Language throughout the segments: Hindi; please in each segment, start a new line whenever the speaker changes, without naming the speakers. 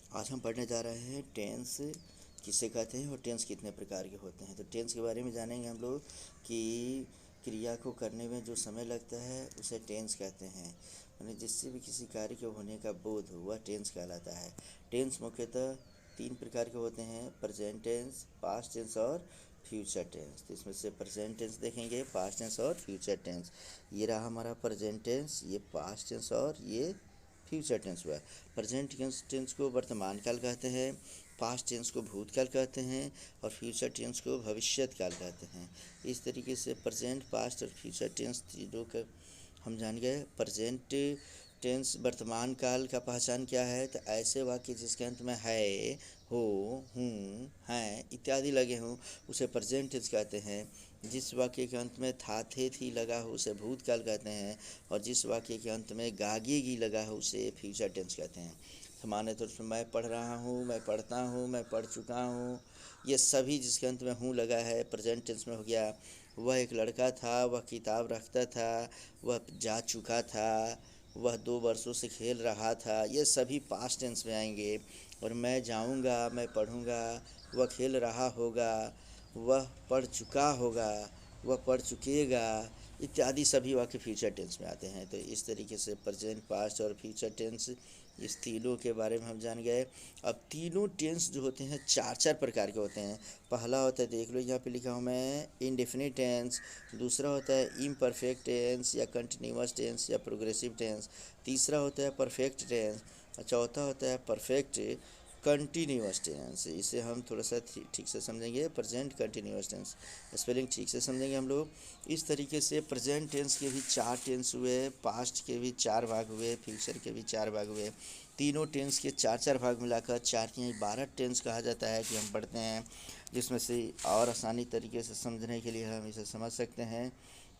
आज हम पढ़ने जा रहे हैं टेंस किसे कहते हैं और टेंस कितने प्रकार के होते हैं। तो टेंस के बारे में जानेंगे हम लोग कि क्रिया को करने में जो समय लगता है उसे टेंस कहते हैं। यानी जिससे भी किसी कार्य के होने का बोध हो वह टेंस कहलाता है। टेंस मुख्यतः तीन प्रकार के होते हैं, प्रेजेंट टेंस, पास्ट टेंस और फ्यूचर टेंस। तो इसमें से प्रेजेंट टेंस देखेंगे, पास्ट टेंस और फ्यूचर टेंस। ये रहा हमारा प्रेजेंट टेंस, ये पास्ट टेंस और ये फ्यूचर टेंस हुआ। प्रेजेंट टेंस को वर्तमान काल कहते हैं, पास्ट टेंस को भूतकाल कहते हैं और फ्यूचर टेंस को भविष्यत काल कहते हैं। इस तरीके से प्रेजेंट, पास्ट और फ्यूचर टेंस तीनों का हम जान गए। प्रेजेंट टेंस वर्तमान काल का पहचान क्या है, तो ऐसे वाक्य जिसके अंत में है, हो, हूँ, हैं इत्यादि लगे हों उसे प्रेजेंट टेंस कहते हैं। जिस वाक्य के अंत में था, थे, थी लगा हो उसे भूतकाल कहते हैं और जिस वाक्य के अंत में गागे गी लगा हो उसे फ्यूचर टेंस कहते हैं। सामान्य तौर पर मैं पढ़ रहा हूँ, मैं पढ़ता हूँ, मैं पढ़ चुका हूँ, ये सभी जिसके अंत में हूँ लगा है प्रेजेंट टेंस में हो गया। वह एक लड़का था, वह किताब रखता था, वह जा चुका था, वह 2 वर्षों से खेल रहा था, ये सभी पास्ट टेंस में आएंगे। और मैं जाऊंगा, मैं पढ़ूंगा, वह खेल रहा होगा, वह पढ़ चुका होगा, वह पढ़ चुकेगा इत्यादि सभी वाक्य फ्यूचर टेंस में आते हैं। तो इस तरीके से प्रेजेंट, पास्ट और फ्यूचर टेंस इस तीनों के बारे में हम जान गए। अब तीनों टेंस जो होते हैं चार चार प्रकार के होते हैं। पहला होता है, देख लो यहाँ पे लिखा हूँ मैं, इंडेफिनिट टेंस। दूसरा होता है इम्परफेक्ट टेंस या कंटिन्यूअस टेंस या प्रोग्रेसिव टेंस। तीसरा होता है परफेक्ट टेंस और चौथा होता है परफेक्ट कंटिन्यूअस टेंस। इसे हम थोड़ा सा ठीक से समझेंगे, प्रेजेंट कंटिन्यूअस टेंस, स्पेलिंग ठीक से समझेंगे हम लोग। इस तरीके से प्रेजेंट टेंस के भी 4 टेंस हुए, पास्ट के भी 4 भाग हुए, फ्यूचर के भी 4 भाग हुए। तीनों टेंस के 4 भाग मिलाकर 4 के 12 टेंस कहा जाता है कि हम पढ़ते हैं। जिसमें से और आसानी तरीके से समझने के लिए हम इसे समझ सकते हैं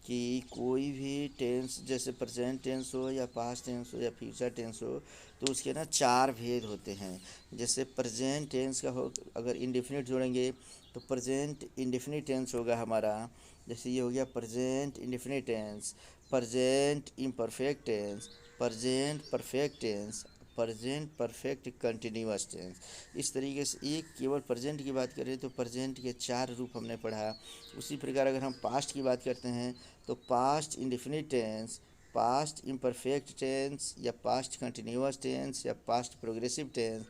कि कोई भी टेंस जैसे प्रेजेंट टेंस हो या पास्ट टेंस हो या फ्यूचर टेंस हो तो उसके ना 4 भेद होते हैं। जैसे प्रेजेंट टेंस का हो, अगर इंडेफिनिट जोड़ेंगे तो प्रेजेंट इंडेफिनिट टेंस होगा हमारा। जैसे ये हो गया present indefinite tense, present imperfect tense, present perfect tense, present perfect continuous tense. इस तरीके से एक केवल प्रेजेंट की बात करें तो प्रेजेंट के 4 रूप हमने पढ़ा। उसी प्रकार अगर हम पास्ट की बात करते हैं तो past indefinite tense, past imperfect tense या पास्ट कंटिन्यूअस टेंस या पास्ट प्रोग्रेसिव टेंस।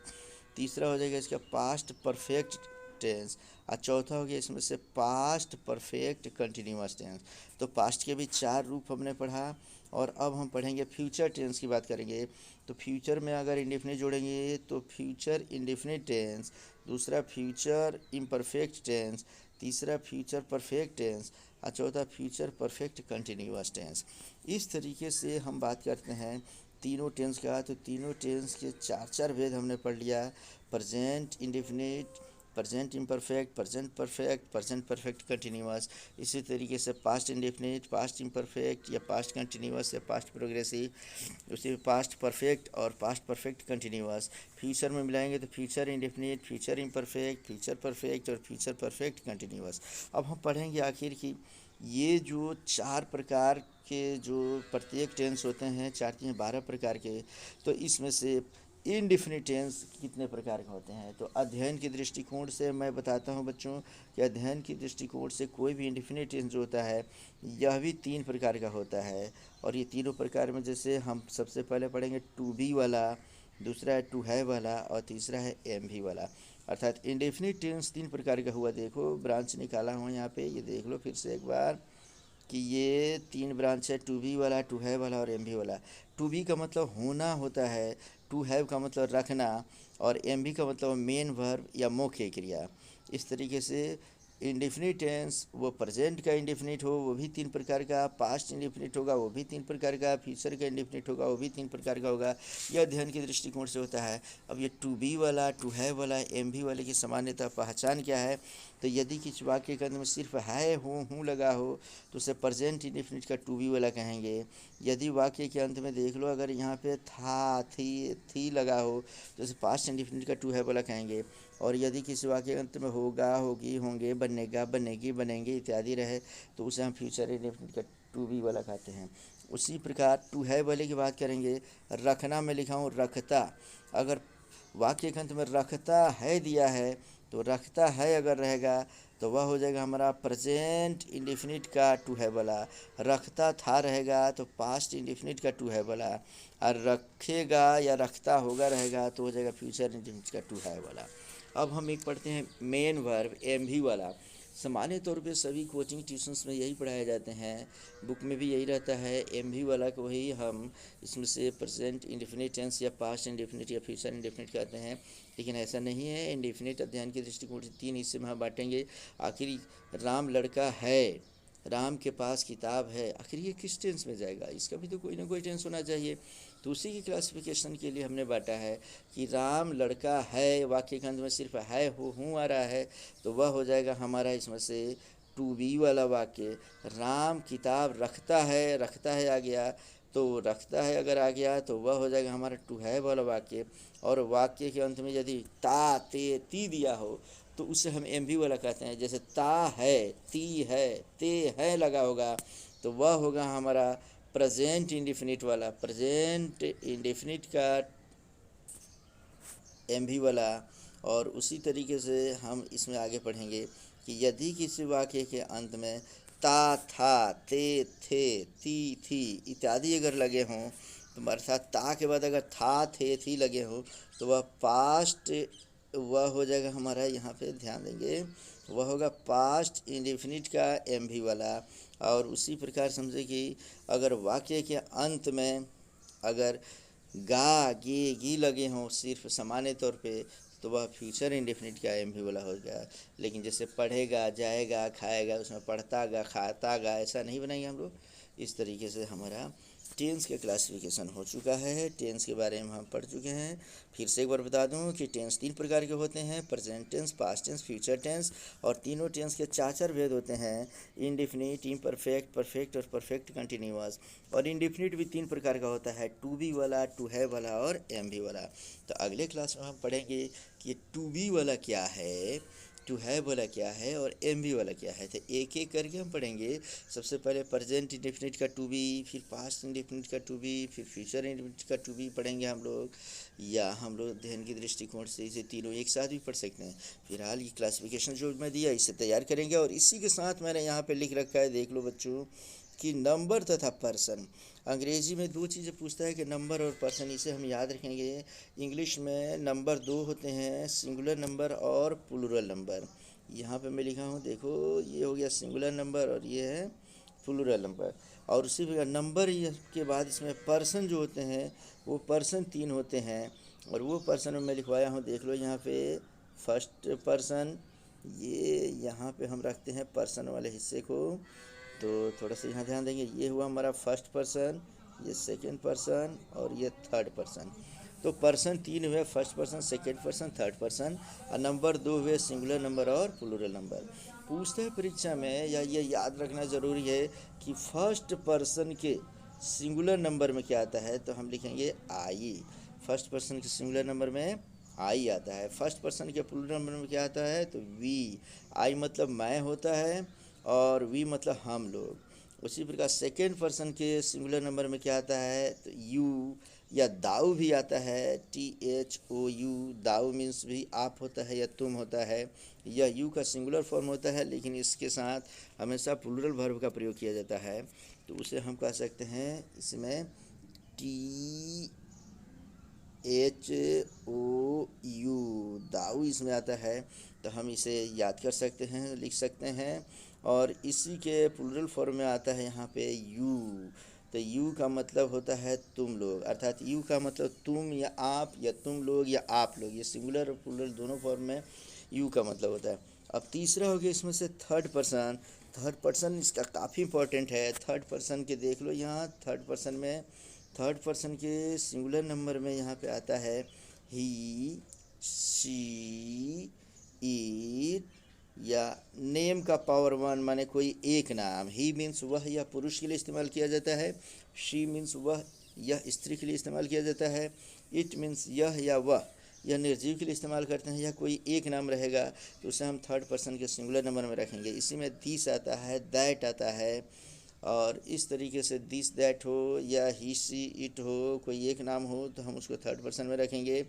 तीसरा हो जाएगा इसका पास्ट परफेक्ट टेंस और चौथा हो गया इसमें से पास्ट परफेक्ट कंटिन्यूअस टेंस। तो पास्ट के भी 4 रूप हमने पढ़ा। और अब हम पढ़ेंगे फ्यूचर टेंस की बात करेंगे। तो फ्यूचर में अगर इंडेफिनिट जोड़ेंगे तो फ्यूचर इंडेफिनिट टेंस, दूसरा फ्यूचर इम्परफेक्ट टेंस, तीसरा फ्यूचर परफेक्ट टेंस और चौथा फ्यूचर परफेक्ट कंटिन्यूअस टेंस। इस तरीके से हम बात करते हैं तीनों टेंस का। तो तीनों टेंस के 4 भेद हमने पढ़ लिया, present indefinite, present imperfect, present perfect, present perfect continuous. इसी तरीके से पास्ट इंडेफिनिट, पास्ट इम्परफेक्ट या पास्ट कंटिन्यूअस या पास्ट प्रोग्रेसिव, उसी पास्ट परफेक्ट और पास्ट परफेक्ट कंटिन्यूअस। फ्यूचर में मिलाएंगे तो future indefinite, future imperfect, future perfect और फ्यूचर परफेक्ट कंटिन्यूअस। अब हम पढ़ेंगे आखिर की ये जो 4 प्रकार के जो प्रत्येक टेंस होते हैं, 4 के 12 प्रकार के, तो इसमें से इनडिफिनिट टेंस कितने प्रकार के होते हैं। तो अध्ययन के दृष्टिकोण से मैं बताता हूं बच्चों कि अध्ययन के दृष्टिकोण से कोई भी इनडिफिनिट टेंस जो होता है यह भी 3 प्रकार का होता है। और ये तीनों प्रकार में जैसे हम सबसे पहले पढ़ेंगे टू बी वाला, दूसरा है टू हैव वाला और तीसरा है एम भी वाला। अर्थात इंडेफिनिट टेंस 3 प्रकार का हुआ। देखो ब्रांच निकाला हूँ यहाँ पे, ये देख लो फिर से एक बार कि ये 3 ब्रांच है, टू बी वाला, टू हैव वाला और एम भी वाला। टू बी का मतलब होना होता है, टू हैव का मतलब रखना और एम भी का मतलब मेन वर्ब या मुख्य क्रिया। इस तरीके से इंडेफिनिट टेंस वो प्रेजेंट का इंडेफिनिट हो वो भी 3 प्रकार का, पास्ट इंडेफिनिट होगा वो भी 3 प्रकार का, फ्यूचर का इंडेफिनिट होगा वो भी 3 प्रकार का होगा। यह अध्ययन के दृष्टिकोण से होता है। अब ये टू बी वाला, टू हैव वाला, एम भी वाले की सामान्यतः पहचान क्या है, तो यदि किसी वाक्य के अंत में सिर्फ है, हूँ लगा हो तो उसे प्रेजेंट इंडेफिनिट का टू बी वाला कहेंगे। यदि वाक्य के अंत में देख लो अगर यहाँ पे था, थी लगा हो तो उसे पास्ट इंडेफिनिट का टू है वाला कहेंगे। और यदि किसी वाक्य के अंत में होगा, होगी, होंगे, बनेगा, बनेगी, बनेंगे इत्यादि रहे तो उसे हम फ्यूचर इंडेफिनिट का टू बी वाला कहते हैं। उसी प्रकार टू है वाले की बात करेंगे। रखना में लिखा हूँ रखता, अगर वाक्य के अंत में रखता है दिया है, तो रखता है अगर रहेगा तो वह हो जाएगा हमारा प्रेजेंट इंडेफिनिट का टू है वाला। रखता था रहेगा तो पास्ट इंडेफिनिट का टू है वाला। और रखेगा या रखता होगा रहेगा तो हो जाएगा फ्यूचर इंडेफिनिट का टू है वाला। अब हम एक पढ़ते हैं मेन वर्ब एम भी वाला। सामान्य तौर पे सभी कोचिंग ट्यूशन्स में यही पढ़ाए जाते हैं, बुक में भी यही रहता है। एम भी वाला को ही हम इसमें से प्रेजेंट इंडेफिनिट टेंस या पास्ट इंडेफिनिट या फ्यूचर इंडेफिनिट कहते हैं, लेकिन ऐसा नहीं है। इंडेफिनिट अध्ययन के दृष्टिकोण से 3 हिस्से में हम बांटेंगे। आखिर राम लड़का है, राम के पास किताब है, आखिर ये किस टेंस में जाएगा? इसका भी तो कोई ना कोई टेंस होना चाहिए। तो उसी की क्लासिफिकेशन के लिए हमने बांटा है कि राम लड़का है, वाक्य के अंत में सिर्फ है हो हूँ आ रहा है, तो वह हो जाएगा हमारा इसमें से टू बी वाला वाक्य। राम किताब रखता है आ गया, तो रखता है अगर आ गया तो वह हो जाएगा हमारा टू है वाला वाक्य। और वाक्य के अंत में यदि ता ते ती दिया हो तो उसे हम एम भी वाला कहते हैं। जैसे ता है, ती है, ते है लगा होगा तो वह होगा हमारा प्रेजेंट इंडेफिनिट वाला, प्रेजेंट इंडेफिनिट का एम भी वाला। और उसी तरीके से हम इसमें आगे पढ़ेंगे कि यदि किसी वाक्य के अंत में ता था, ते थे, ती थी इत्यादि अगर लगे हों, तो अर्थात ता के बाद अगर था थे थी लगे हों तो वह पास्ट, वह हो जाएगा हमारा, यहाँ पे ध्यान देंगे, वह होगा पास्ट इंडेफिनिट का एम भी वाला। और उसी प्रकार समझे कि अगर वाक्य के अंत में अगर गा गे गी लगे हों सिर्फ सामान्य तौर पे तो वह फ्यूचर इंडेफिनिट का एम भी वाला होगा। लेकिन जैसे पढ़ेगा, जाएगा, खाएगा उसमें पढ़ता गा, खाता गा ऐसा नहीं बनाएंगे हम लोग। इस तरीके से हमारा टेंस के क्लासिफिकेशन हो चुका है। टेंस के बारे में हम पढ़ चुके हैं। फिर से एक बार बता दूं कि टेंस 3 प्रकार के होते हैं, present tense, past tense, future tense. और तीनों टेंस के 4 भेद होते हैं, इंडेफिनिट, इम्परफेक्ट, परफेक्ट और परफेक्ट कंटिन्यूअस। और इंडेफिनिट भी 3 प्रकार का होता है, टू बी वाला, टू है वाला और एम भी वाला। तो अगले क्लास में हम पढ़ेंगे कि टू बी वाला क्या है, टू है वाला क्या है और एम बी वाला क्या है। तो एक एक करके हम पढ़ेंगे। सबसे पहले प्रेजेंट इंडेफिनिट का टू बी, फिर पास्ट इंडेफिनिट का टू बी, फिर फ्यूचर इंडेफिनिट का टू बी पढ़ेंगे हम लोग, या हम लोग अध्ययन के दृष्टिकोण से इसे तीनों एक साथ भी पढ़ सकते हैं। फिलहाल ये क्लासिफिकेशन जो मैं दिया इसे तैयार करेंगे। और इसी के साथ मैंने यहाँ पे लिख रखा है, देख लो बच्चों, कि नंबर तथा पर्सन। अंग्रेजी में 2 चीज़ें पूछता है कि नंबर और पर्सन, इसे हम याद रखेंगे। इंग्लिश में नंबर 2 होते हैं, सिंगुलर नंबर और प्लूरल नंबर। यहाँ पे मैं लिखा हूँ, देखो ये हो गया सिंगुलर नंबर और ये है प्लूरल नंबर। और उसी प्रकार नंबर के बाद इसमें पर्सन जो होते हैं वो पर्सन 3 होते हैं। और वो पर्सन मैं लिखवाया हूँ, देख लो यहाँ पे फर्स्ट पर्सन, ये यहाँ पे हम रखते हैं पर्सन वाले हिस्से को, तो थोड़ा सा यहाँ ध्यान देंगे। ये हुआ हमारा फर्स्ट पर्सन, ये सेकंड पर्सन और ये थर्ड पर्सन। तो पर्सन 3 हुए, first person, second person, third person. और नंबर 2 हुए सिंगुलर नंबर और प्लूरल नंबर। पूछते हैं परीक्षा में, या ये याद रखना ज़रूरी है कि फर्स्ट पर्सन के सिंगुलर नंबर में क्या आता है, तो हम लिखेंगे आई। फर्स्ट पर्सन के सिंगुलर नंबर में आई आता है। फर्स्ट पर्सन के प्लूरल नंबर में क्या आता है, तो वी। आई मतलब मैं होता है और वी मतलब हम लोग। उसी प्रकार सेकेंड पर्सन के सिंगुलर नंबर में क्या आता है, तो यू या दाऊ भी आता है, THOU। दाऊ मीन्स भी आप होता है या तुम होता है। यह यू का सिंगुलर फॉर्म होता है, लेकिन इसके साथ हमेशा प्लूरल वर्ब का प्रयोग किया जाता है, तो उसे हम कह सकते हैं इसमें THOU, दाऊ इसमें आता है। तो हम इसे याद कर सकते हैं, लिख सकते हैं। और इसी के प्लूरल फॉर्म में आता है यहाँ पे यू। तो यू का मतलब होता है तुम लोग, अर्थात यू का मतलब तुम या आप या तुम लोग या आप लोग, ये सिंगुलर और प्लूरल दोनों फॉर्म में यू का मतलब होता है। अब तीसरा हो गया इसमें से थर्ड पर्सन। थर्ड पर्सन इसका काफ़ी इंपॉर्टेंट है। थर्ड पर्सन के देख लो यहाँ, थर्ड पर्सन में, थर्ड पर्सन के सिंगुलर नंबर में यहाँ पे आता है ही, शी, इट, या नेम का पावर 1 माने कोई एक नाम। ही मीन्स वह या पुरुष के लिए इस्तेमाल किया जाता है। शी मीन्स वह यह स्त्री के लिए इस्तेमाल किया जाता है। इट मीन्स यह या वह यह निर्जीव के लिए इस्तेमाल करते हैं। या कोई एक नाम रहेगा तो उसे हम थर्ड पर्सन के सिंगुलर नंबर में रखेंगे। इसी में दिस आता है, दैट आता है, और इस तरीके से दिस दैट हो या ही सी इट हो, कोई एक नाम हो तो हम उसको थर्ड पर्सन में रखेंगे।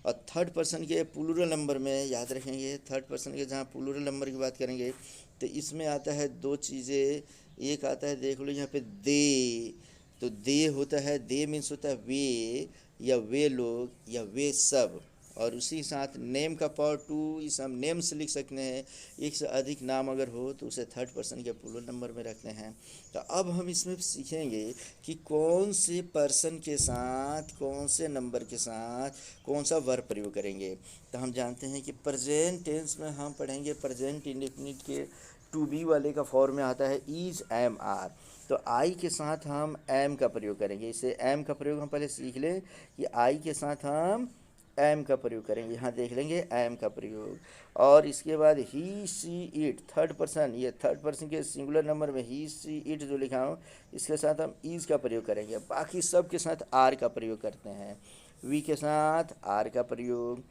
और थर्ड पर्सन के प्लूरल नंबर में याद रखेंगे, थर्ड पर्सन के जहाँ प्लूरल नंबर की बात करेंगे तो इसमें आता है दो चीज़ें। एक आता है, देख लो यहाँ पे दे, तो दे होता है, दे मीन्स होता है वे या वे लोग या वे सब, और उसी साथ नेम का पावर टू, इस हम नेम से लिख सकते हैं। एक से अधिक नाम अगर हो तो उसे थर्ड पर्सन के प्लूरल नंबर में रखते हैं। तो अब हम इसमें सीखेंगे कि कौन से पर्सन के साथ, कौन से नंबर के साथ कौन सा वर्ब प्रयोग करेंगे। तो हम जानते हैं कि प्रेजेंट टेंस में हम पढ़ेंगे प्रेजेंट इंडेफिनिट के टू बी वाले का फॉर्म में आता है इज, एम, आर। तो आई के साथ हम एम का प्रयोग करेंगे। इसे एम का प्रयोग हम पहले सीख लें कि आई के साथ हम एम का प्रयोग करेंगे। यहाँ देख लेंगे एम का प्रयोग। और इसके बाद ही सी इट, थर्ड पर्सन, ये थर्ड पर्सन के सिंगुलर नंबर में ही सी इट जो लिखा हूँ इसके साथ हम इज का प्रयोग करेंगे। बाकी सब के साथ आर का प्रयोग करते हैं। वी के साथ आर का प्रयोग,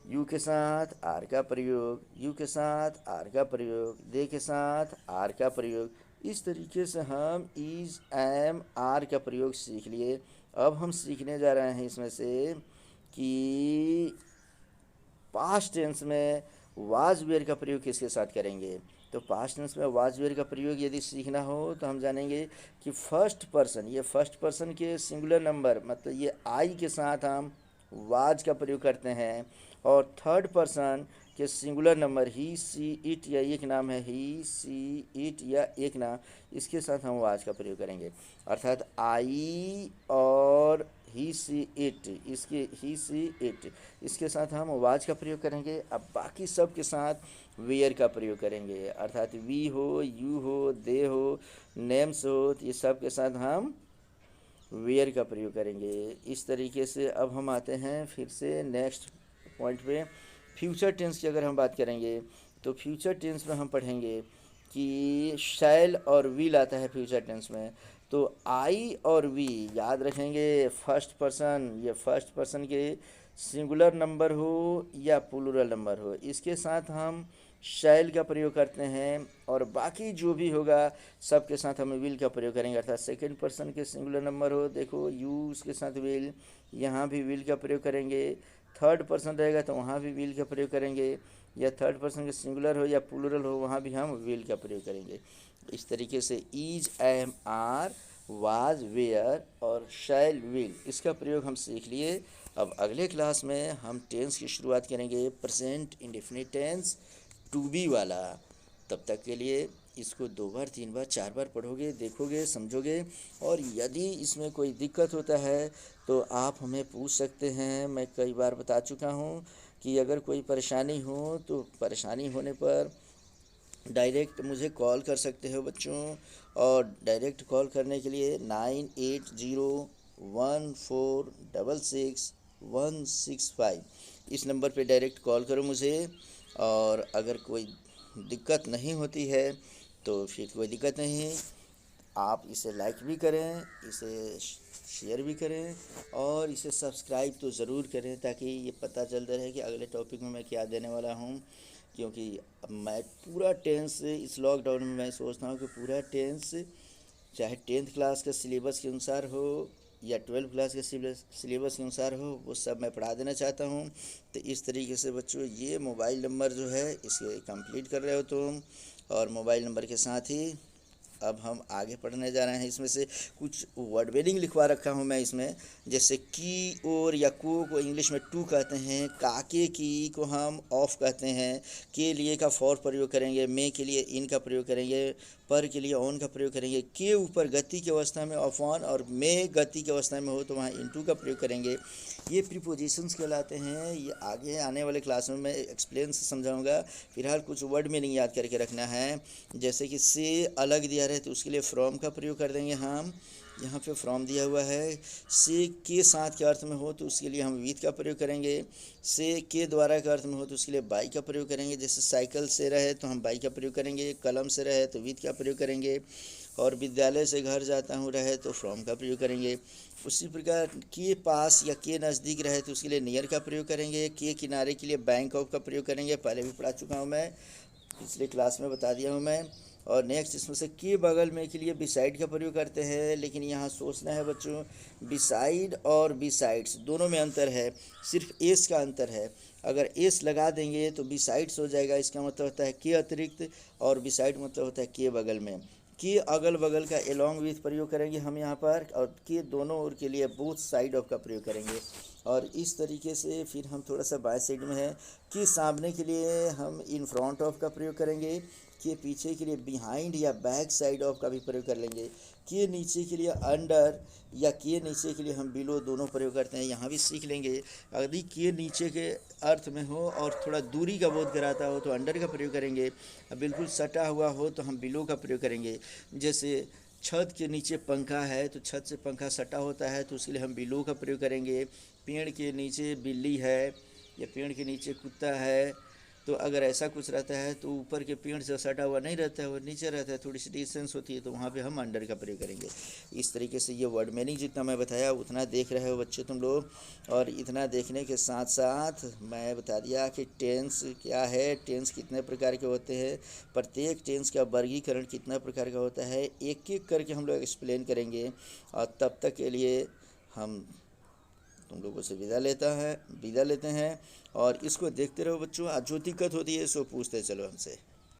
यू के साथ आर का प्रयोग, यू के साथ आर का प्रयोग, दे के साथ आर का प्रयोग। इस तरीके से हम इज, एम, आर का प्रयोग सीख लिए। अब हम सीखने जा रहे हैं इसमें से कि पास्ट टेंस में वाज वेयर का प्रयोग किसके साथ करेंगे। तो पास्ट टेंस में वाज वेयर का प्रयोग यदि सीखना हो तो हम जानेंगे कि फर्स्ट पर्सन, ये फर्स्ट पर्सन के सिंगुलर नंबर मतलब ये आई के साथ हम वाज का प्रयोग करते हैं। और थर्ड पर्सन के singular number he see it या एक नाम है, ही सी इट या एक नाम, इसके साथ हम वाज का प्रयोग करेंगे। अर्थात आई और ही सी इट, इसके ही सी इट इसके साथ हम वाज का प्रयोग करेंगे। अब बाकी सब के साथ वेयर का प्रयोग करेंगे। अर्थात वी हो, यू हो, दे हो, नेम्स हो, तो ये सब के साथ हम वेयर का प्रयोग करेंगे। इस तरीके से अब हम आते हैं फिर से नेक्स्ट पॉइंट पे। फ्यूचर टेंस की अगर हम बात करेंगे तो फ्यूचर टेंस में हम पढ़ेंगे कि शैल और विल आता है फ्यूचर टेंस में। तो आई और वी याद रखेंगे, फर्स्ट पर्सन, ये फर्स्ट पर्सन के सिंगुलर नंबर हो या प्लूरल नंबर हो, इसके साथ हम शैल का प्रयोग करते हैं। और बाकी जो भी होगा सबके साथ हम विल का प्रयोग करेंगे। अर्थात सेकंड पर्सन के सिंगुलर नंबर हो, देखो यू, उसके साथ विल, यहाँ भी विल का प्रयोग करेंगे। थर्ड पर्सन रहेगा तो वहाँ भी विल का प्रयोग करेंगे, या थर्ड पर्सन के सिंगुलर हो या प्लूरल हो वहाँ भी हम विल का प्रयोग करेंगे। इस तरीके से is, am, are, was, were और शैल, विल, इसका प्रयोग हम सीख लिए। अब अगले क्लास में हम टेंस की शुरुआत करेंगे present indefinite tense to be वाला। तब तक के लिए इसको 2 बार 3 बार 4 बार पढ़ोगे, देखोगे, समझोगे। और यदि इसमें कोई दिक्कत होता है तो आप हमें पूछ सकते हैं। मैं कई बार बता चुका हूँ कि अगर कोई परेशानी हो तो परेशानी होने पर डायरेक्ट मुझे कॉल कर सकते हो बच्चों। और डायरेक्ट कॉल करने के लिए 9801466165 इस नंबर पे डायरेक्ट कॉल करो मुझे। और अगर कोई दिक्कत नहीं होती है तो फिर कोई दिक्कत नहीं, आप इसे लाइक भी करें, इसे शेयर भी करें और इसे सब्सक्राइब तो ज़रूर करें ताकि ये पता चलता रहे कि अगले टॉपिक में मैं क्या देने वाला हूँ। क्योंकि अब मैं पूरा टेंस इस लॉकडाउन में मैं सोचता हूँ कि पूरा टेंस चाहे 10th क्लास के सिलेबस के अनुसार हो या 12th क्लास के सिलेबस के अनुसार हो, वो सब मैं पढ़ा देना चाहता हूँ। तो इस तरीके से बच्चों ये मोबाइल नंबर जो है इसे कंप्लीट कर रहे हो तुम, और मोबाइल नंबर के साथ ही अब हम आगे पढ़ने जा रहे हैं। इसमें से कुछ वर्ड वेडिंग लिखवा रखा हूँ मैं इसमें, जैसे की और या को इंग्लिश में टू कहते हैं, काके की को हम ऑफ कहते हैं, के लिए का फॉर प्रयोग करेंगे, मे के लिए इन का प्रयोग करेंगे, पर के लिए ऑन का प्रयोग करेंगे, के ऊपर गति की अवस्था में ऑफ ऑन और मे गति की अवस्था में हो तो वहाँ इनटू का प्रयोग करेंगे। ये प्रीपोजिशंस कहलाते हैं। ये आगे आने वाले क्लास में मैं एक्सप्लेन से समझाऊंगा। फिलहाल कुछ वर्ड मीनिंग याद करके रखना है। जैसे कि से अलग दिया रहे तो उसके लिए फ्रॉम का प्रयोग कर देंगे हम, यहाँ पे फ्रॉम दिया हुआ है। से के साथ के अर्थ में हो तो उसके लिए हम विथ का प्रयोग करेंगे। से के द्वारा के अर्थ में हो तो उसके लिए बाई का प्रयोग करेंगे। जैसे साइकिल से रहे तो हम बाई का प्रयोग करेंगे, कलम से रहे तो विथ का प्रयोग करेंगे, और विद्यालय से घर जाता हूँ रहे तो फ्रॉम का प्रयोग करेंगे। उसी प्रकार के पास या के नज़दीक रहे तो उसके लिए नियर का प्रयोग करेंगे। के किनारे के लिए बैंक ऑफ का प्रयोग करेंगे, पहले भी पढ़ा चुका हूँ मैं, पिछले क्लास में बता दिया हूँ मैं। और नेक्स्ट इसमें से के बगल में के लिए बिसाइड का प्रयोग करते हैं, लेकिन यहाँ सोचना है बच्चों, बिसाइड और बिसाइड्स दोनों में अंतर है, सिर्फ एस का अंतर है। अगर एस लगा देंगे तो बिसाइड्स हो जाएगा, इसका मतलब होता है के अतिरिक्त, और बिसाइड मतलब होता है के बगल में। के अगल बगल का एलोंग विथ प्रयोग करेंगे हम यहाँ पर, और के दोनों ओर के लिए बोथ साइड ऑफ का प्रयोग करेंगे। और इस तरीके से फिर हम थोड़ा सा बाय साइड में है, के सामने के लिए हम इन फ्रंट ऑफ का प्रयोग करेंगे, के पीछे के लिए बिहाइंड या बैक साइड ऑफ का भी प्रयोग कर लेंगे, के नीचे के लिए अंडर या के नीचे के लिए हम बिलो दोनों प्रयोग करते हैं, यहाँ भी सीख लेंगे। यदि के नीचे के अर्थ में हो और थोड़ा दूरी का बोध कराता हो तो अंडर का प्रयोग करेंगे, बिल्कुल सटा हुआ हो तो हम बिलो का प्रयोग करेंगे। जैसे छत के नीचे पंखा है तो छत से पंखा सटा होता है तो उसके लिए हम बिलो का प्रयोग करेंगे। पेड़ के नीचे बिल्ली है या पेड़ के नीचे कुत्ता है, तो अगर ऐसा कुछ रहता है तो ऊपर के पेड़ से सटा हुआ नहीं रहता है, वो नीचे रहता है, थोड़ी सी डिस्टेंस होती है, तो वहाँ पे हम अंडर का प्रयोग करेंगे। इस तरीके से ये वर्ड मीनिंग जितना मैं बताया उतना देख रहे हो बच्चे तुम लोग। और इतना देखने के साथ साथ मैं बता दिया कि टेंस क्या है, टेंस कितने प्रकार के होते हैं, प्रत्येक टेंस का वर्गीकरण कितना प्रकार का होता है, एक एक करके हम लोग एक्सप्लेन करेंगे। और तब तक के लिए हम तुम लोगों से विदा लेते हैं। और इसको देखते रहो बच्चों, जो दिक्कत होती है सो पूछते चलो हमसे।